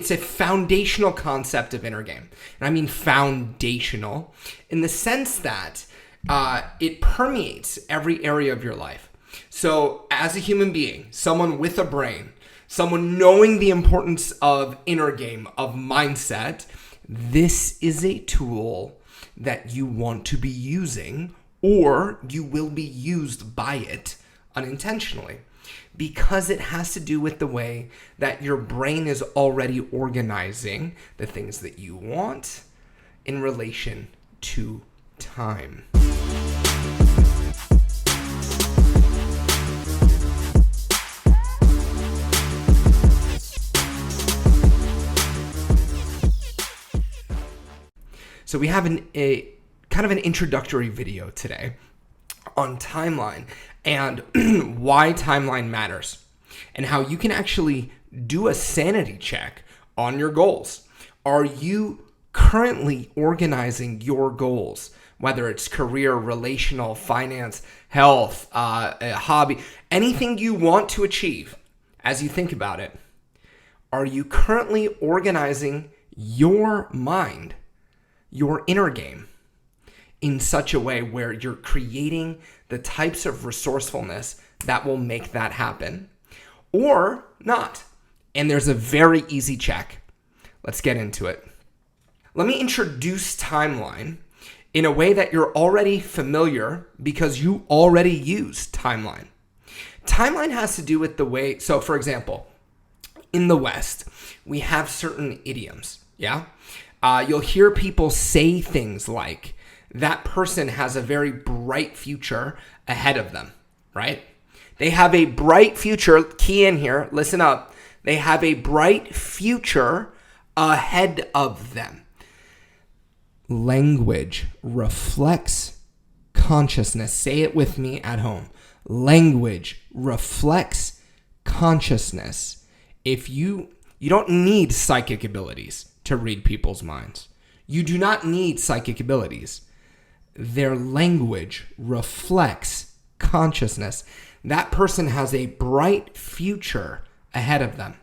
it's a foundational concept of inner game. And I mean foundational in the sense that it permeates every area of your life. So as a human being, someone with a brain, someone knowing the importance of inner game, of mindset, this is a tool that you want to be using, or you will be used by it unintentionally, because it has to do with the way that your brain is already organizing the things that you want in relation to time. So we have a kind of an introductory video today on timeline and why timeline matters and how you can actually do a sanity check on your goals. Are you currently organizing your goals, whether it's career, relational, finance, health, a hobby, anything you want to achieve as you think about it? Are you currently organizing your mind, your inner game, in such a way where you're creating the types of resourcefulness that will make that happen, or not? And there's a very easy check. Let's get into it. Let me introduce timeline in a way that you're already familiar because you already use timeline. Timeline has to do with the way, so for example, in the West, we have certain idioms, yeah? You'll hear people say things like, that person has a very bright future ahead of them, right? They have a bright future, key in here, listen up. They have a bright future ahead of them. Language reflects consciousness. Say it with me at home. Language reflects consciousness. If you don't need psychic abilities to read people's minds. You do not need psychic abilities. Their language reflects consciousness. That person has a bright future ahead of them.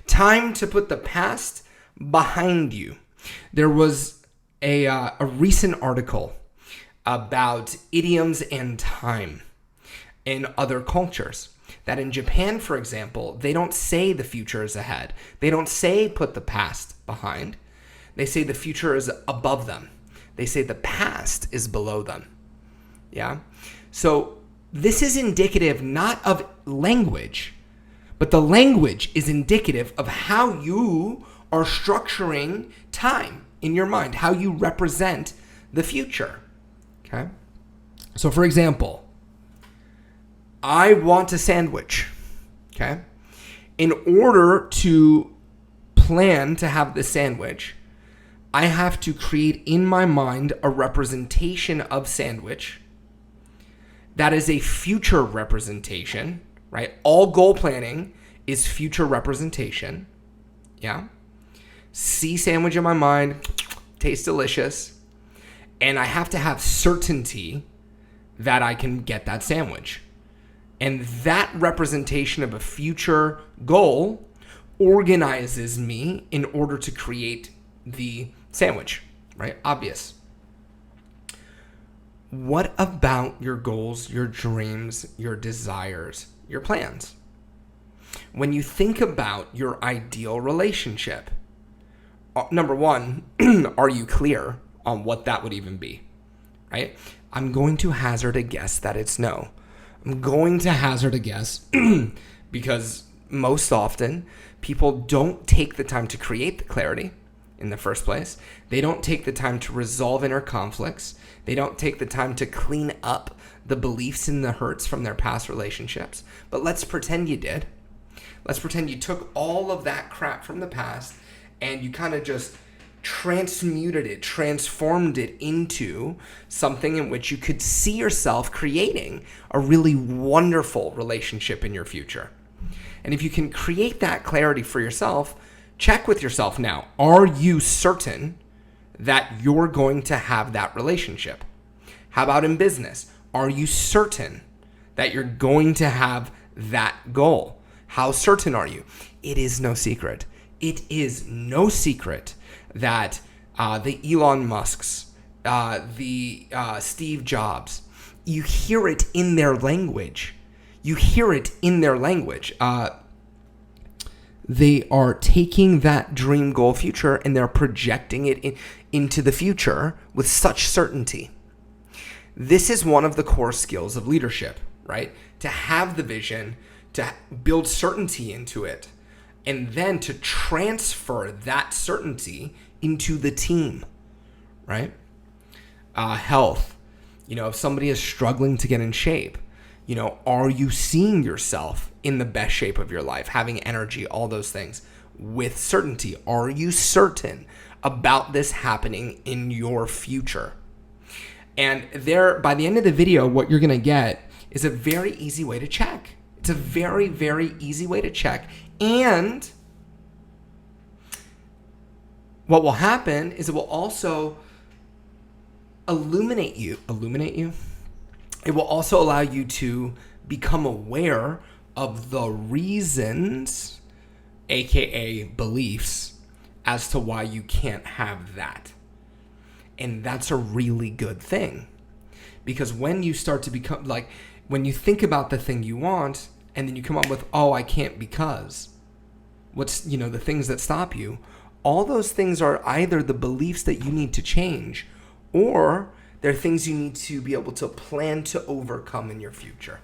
Time to put the past behind you. There was a recent article about idioms and time in other cultures. That in Japan, for example, they don't say the future is ahead. They don't say put the past behind. They say the future is above them. They say the past is below them. Yeah? So this is indicative not of language, but the language is indicative of how you are structuring time in your mind, how you represent the future. Okay? So for example, I want a sandwich, okay? In order to plan to have the sandwich, I have to create in my mind a representation of sandwich that is a future representation, right? All goal planning is future representation, yeah? See sandwich in my mind, tastes delicious, and I have to have certainty that I can get that sandwich. And that representation of a future goal organizes me in order to create the sandwich, right? Obvious. What about your goals, your dreams, your desires, your plans? When you think about your ideal relationship, number one, are you clear on what that would even be, right? I'm going to hazard a guess that it's no. I'm going to hazard a guess because most often people don't take the time to create the clarity in the first place. They don't take the time to resolve inner conflicts. They don't take the time to clean up the beliefs and the hurts from their past relationships. But let's pretend you did. Let's pretend you took all of that crap from the past and you kind of just transmuted it, transformed it into something in which you could see yourself creating a really wonderful relationship in your future. And if you can create that clarity for yourself, check with yourself now. Are you certain that you're going to have that relationship? How about in business? Are you certain that you're going to have that goal? How certain are you? It is no secret. It is no secret that the Elon Musks, the Steve Jobs, you hear it in their language. You hear it in their language. They are taking that dream goal future and they're projecting it into the future with such certainty. This is one of the core skills of leadership, right? To have the vision, to build certainty into it, and then to transfer that certainty into the team, right? Health, if somebody is struggling to get in shape, are you seeing yourself in the best shape of your life, having energy, all those things with certainty? Are you certain about this happening in your future? And by the end of the video, what you're going to get is a very easy way to check. It's a very, very easy way to check. And what will happen is it will also illuminate you. It will also allow you to become aware of the reasons, aka beliefs, as to why you can't have that. And that's a really good thing. Because when you start to become, when you think about the thing you want, and then you come up with, I can't because, what's, the things that stop you, all those things are either the beliefs that you need to change, or they're things you need to be able to plan to overcome in your future.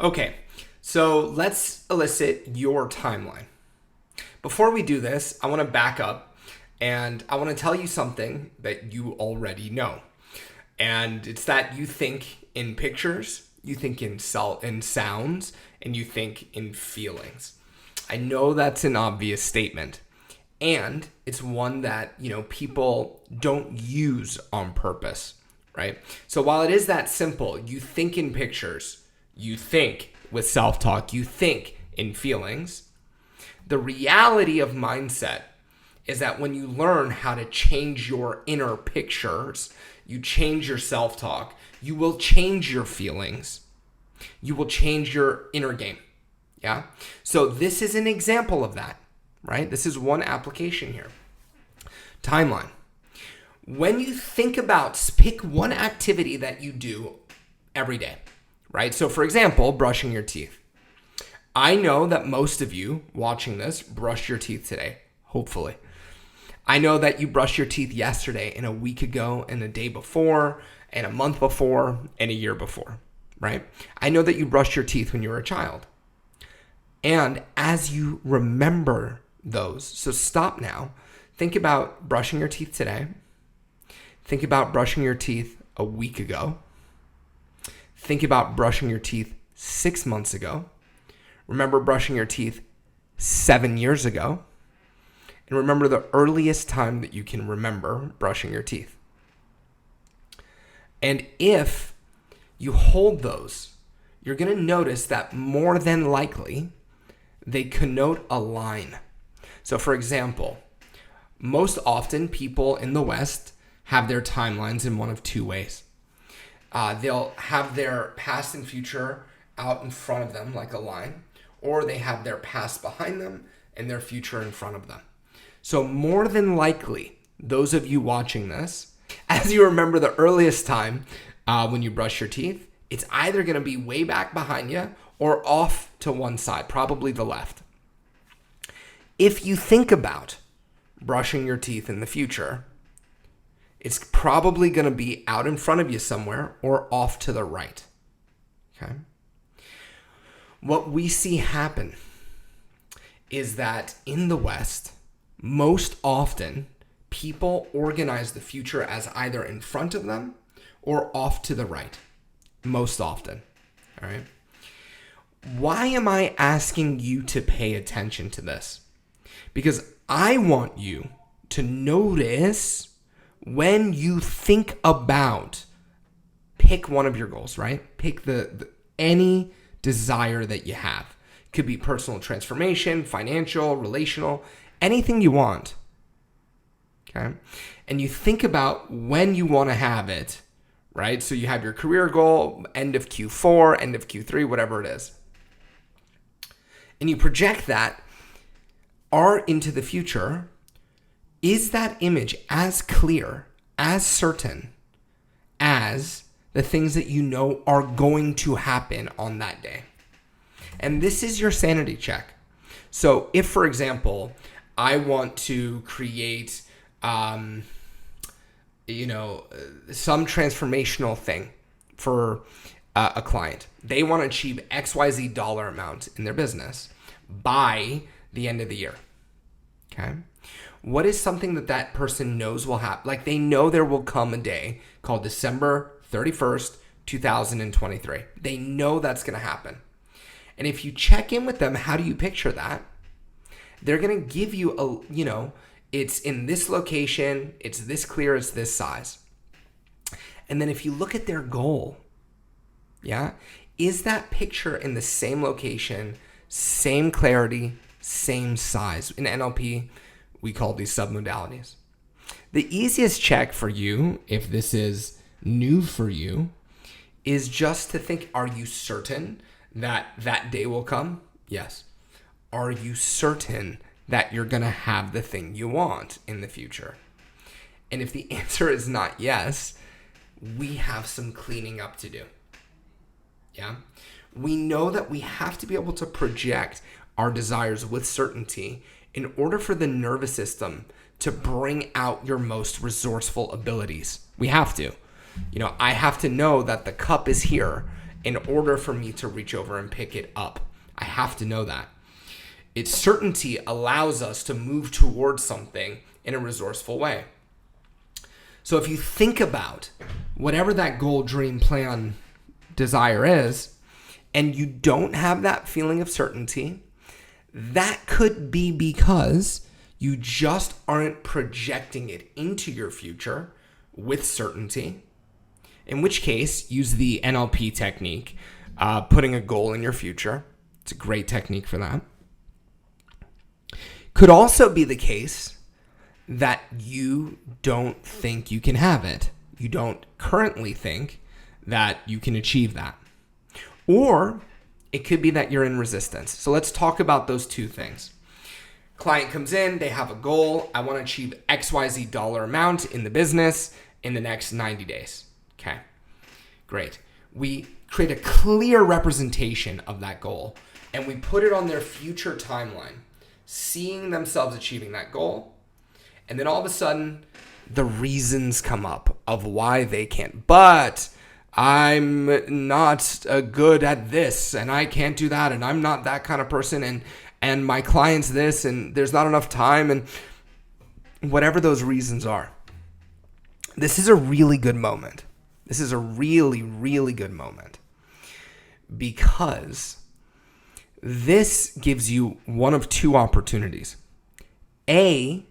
Okay, so let's elicit your timeline. Before we do this, I want to back up and I want to tell you something that you already know. And it's that you think in pictures, you think in sounds, and you think in feelings. I know that's an obvious statement. And it's one that, people don't use on purpose, right? So while it is that simple, you think in pictures, you think with self-talk, you think in feelings. The reality of mindset is that when you learn how to change your inner pictures, you change your self-talk, you will change your feelings. You will change your inner game. Yeah? So this is an example of that. Right? This is one application here. Timeline. When you think about, pick one activity that you do every day, right? So for example, brushing your teeth. I know that most of you watching this brush your teeth today, hopefully. I know that you brushed your teeth yesterday and a week ago and a day before and a month before and a year before, right? I know that you brushed your teeth when you were a child. And as you remember those. So stop now. Think about brushing your teeth today. Think about brushing your teeth a week ago. Think about brushing your teeth 6 months ago. Remember brushing your teeth 7 years ago. And remember the earliest time that you can remember brushing your teeth. And if you hold those, you're going to notice that more than likely, they connote a line. So for example, most often people in the West have their timelines in one of two ways. They'll have their past and future out in front of them like a line, or they have their past behind them and their future in front of them. So more than likely, those of you watching this, as you remember the earliest time when you brush your teeth, it's either going to be way back behind you or off to one side, probably the left. If you think about brushing your teeth in the future, it's probably going to be out in front of you somewhere or off to the right. Okay? What we see happen is that in the West, most often people organize the future as either in front of them or off to the right. Most often. All right? Why am I asking you to pay attention to this? Because I want you to notice when you think about, pick one of your goals, right? Pick any desire that you have. It could be personal transformation, financial, relational, anything you want. Okay? And you think about when you want to have it, right? So you have your career goal, end of Q4, end of Q3, whatever it is. And you project that are into the future, is that image as clear, as certain as the things that you know are going to happen on that day? And this is your sanity check. So if, for example, I want to create, some transformational thing for a client. They want to achieve XYZ dollar amount in their business by the end of the year. Okay. What is something that person knows will happen? Like, they know there will come a day called December 31st, 2023. They know that's going to happen. And if you check in with them, how do you picture that? They're going to give you it's in this location, it's this clear, it's this size. And then if you look at their goal, is that picture in the same location, same clarity, same size? In NLP, we call these submodalities. The easiest check for you, if this is new for you, is just to think, are you certain that day will come? Yes. Are you certain that you're going to have the thing you want in the future? And if the answer is not yes, we have some cleaning up to do. Yeah. We know that we have to be able to project our desires with certainty in order for the nervous system to bring out your most resourceful abilities. We have to. I have to know that the cup is here in order for me to reach over and pick it up. I have to know that. Its certainty allows us to move towards something in a resourceful way. So if you think about whatever that goal, dream, plan, desire is, and you don't have that feeling of certainty, that could be because you just aren't projecting it into your future with certainty. In which case, use the NLP technique, putting a goal in your future. It's a great technique for that. Could also be the case that you don't think you can have it. You don't currently think that you can achieve that. Or it could be that you're in resistance. So let's talk about those two things. Client comes in, they have a goal. I want to achieve XYZ dollar amount in the business in the next 90 days. Okay, great. We create a clear representation of that goal and we put it on their future timeline, seeing themselves achieving that goal. And then all of a sudden, the reasons come up of why they can't. But I'm not good at this, and I can't do that, and I'm not that kind of person, and my client's this, and there's not enough time, and whatever those reasons are. This is a really good moment. This is a really, really good moment because this gives you one of two opportunities. A,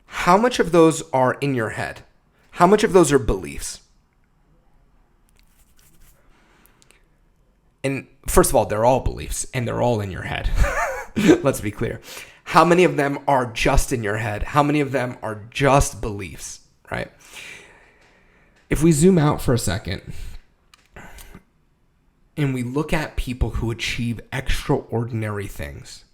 how much of those are in your head? How much of those are beliefs? And first of all, they're all beliefs and they're all in your head. Let's be clear. How many of them are just in your head? How many of them are just beliefs, right? If we zoom out for a second and we look at people who achieve extraordinary things,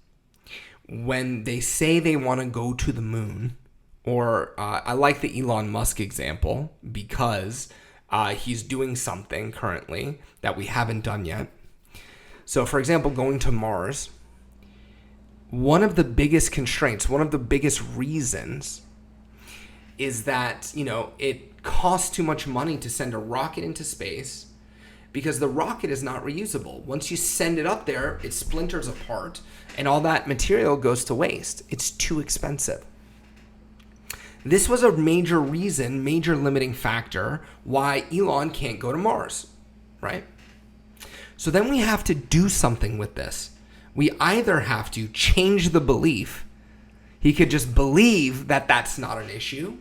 when they say they want to go to the moon, or I like the Elon Musk example because he's doing something currently that we haven't done yet. So, for example, going to Mars, one of the biggest constraints, one of the biggest reasons is that, it costs too much money to send a rocket into space because the rocket is not reusable. Once you send it up there, it splinters apart and all that material goes to waste. It's too expensive. This was a major reason, major limiting factor why Elon can't go to Mars, right? So then we have to do something with this. We either have to change the belief. He could just believe that that's not an issue,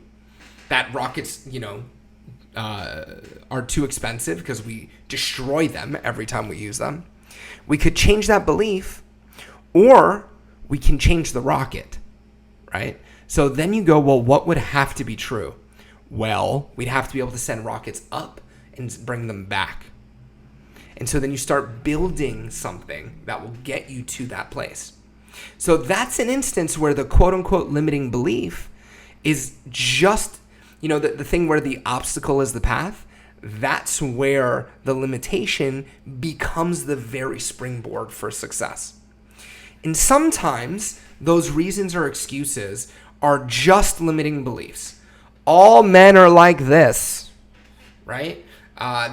that rockets, are too expensive because we destroy them every time we use them. We could change that belief, or we can change the rocket, right? So then you go, well, what would have to be true? Well, we'd have to be able to send rockets up and bring them back. And so then you start building something that will get you to that place. So that's an instance where the quote unquote limiting belief is just, the thing where the obstacle is the path. That's where the limitation becomes the very springboard for success. And sometimes those reasons or excuses are just limiting beliefs. All men are like this, right?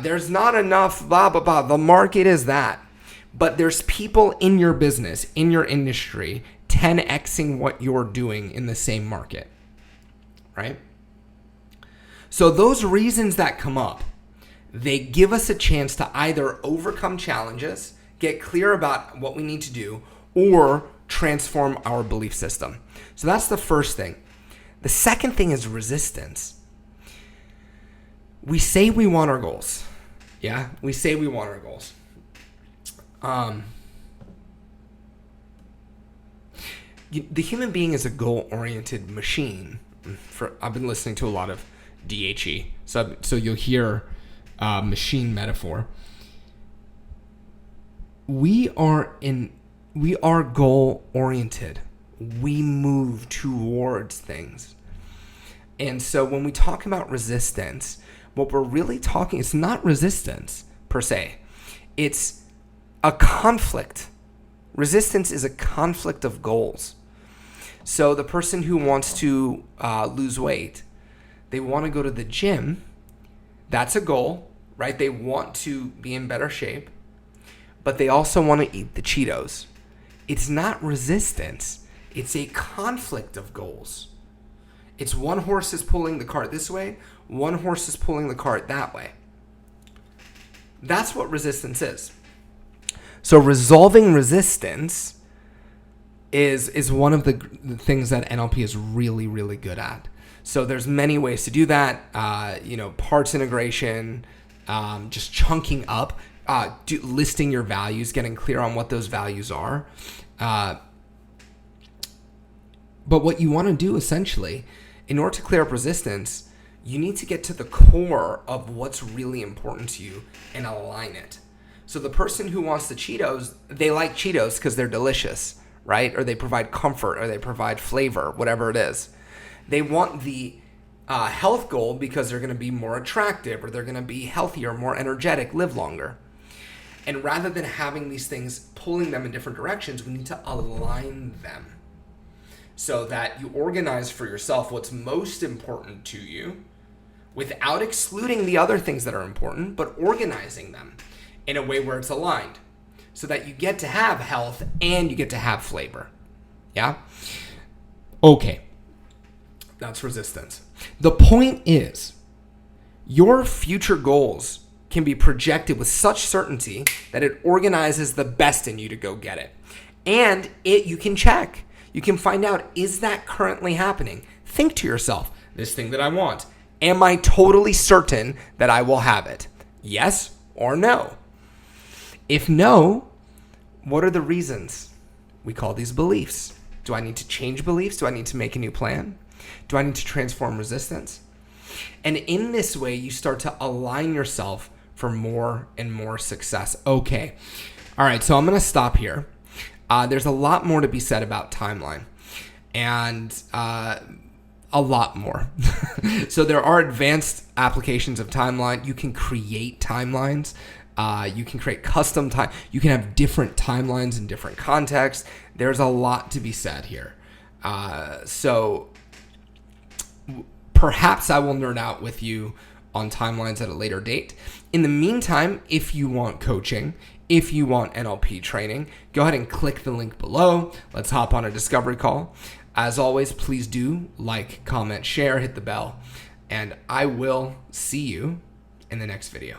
There's not enough, blah, blah, blah. The market is that. But there's people in your business, in your industry, 10xing what you're doing in the same market, right? So those reasons that come up, they give us a chance to either overcome challenges, get clear about what we need to do, or transform our belief system. So that's the first thing. The second thing is resistance. We say we want our goals. Yeah, we say we want our goals. The human being is a goal-oriented machine. I've been listening to a lot of DHE, so you'll hear machine metaphor. We are goal-oriented. We move towards things. And so when we talk about resistance, what we're really talking, it's not resistance per se. It's a conflict. Resistance is a conflict of goals. So the person who wants to lose weight, they want to go to the gym. That's a goal, right? They want to be in better shape, but they also want to eat the Cheetos. It's not resistance. It's a conflict of goals. It's one horse is pulling the cart this way, one horse is pulling the cart that way. That's what resistance is. So resolving resistance is one of the things that NLP is really, really good at. So there's many ways to do that. Parts integration, just chunking up, listing your values, getting clear on what those values are. But what you want to do essentially, in order to clear up resistance, you need to get to the core of what's really important to you and align it. So the person who wants the Cheetos, they like Cheetos because they're delicious, right? Or they provide comfort, or they provide flavor, whatever it is. They want the health goal because they're going to be more attractive, or they're going to be healthier, more energetic, live longer. And rather than having these things pulling them in different directions, we need to align them so that you organize for yourself what's most important to you without excluding the other things that are important, but organizing them in a way where it's aligned so that you get to have health and you get to have flavor. Yeah? Okay. That's resistance. The point is, your future goals can be projected with such certainty that it organizes the best in you to go get it. And you can check. You can find out, is that currently happening? Think to yourself, this thing that I want, am I totally certain that I will have it? Yes or no? If no, what are the reasons? We call these beliefs. Do I need to change beliefs? Do I need to make a new plan? Do I need to transform resistance? And in this way, you start to align yourself for more and more success. Okay. All right. So I'm going to stop here. There's a lot more to be said about timeline, and a lot more. So there are advanced applications of timeline. You can create timelines. You can create custom time. You can have different timelines in different contexts. There's a lot to be said here. So perhaps I will nerd out with you on timelines at a later date. In the meantime, if you want coaching, if you want NLP training, go ahead and click the link below. Let's hop on a discovery call. As always, please do like, comment, share, hit the bell, and I will see you in the next video.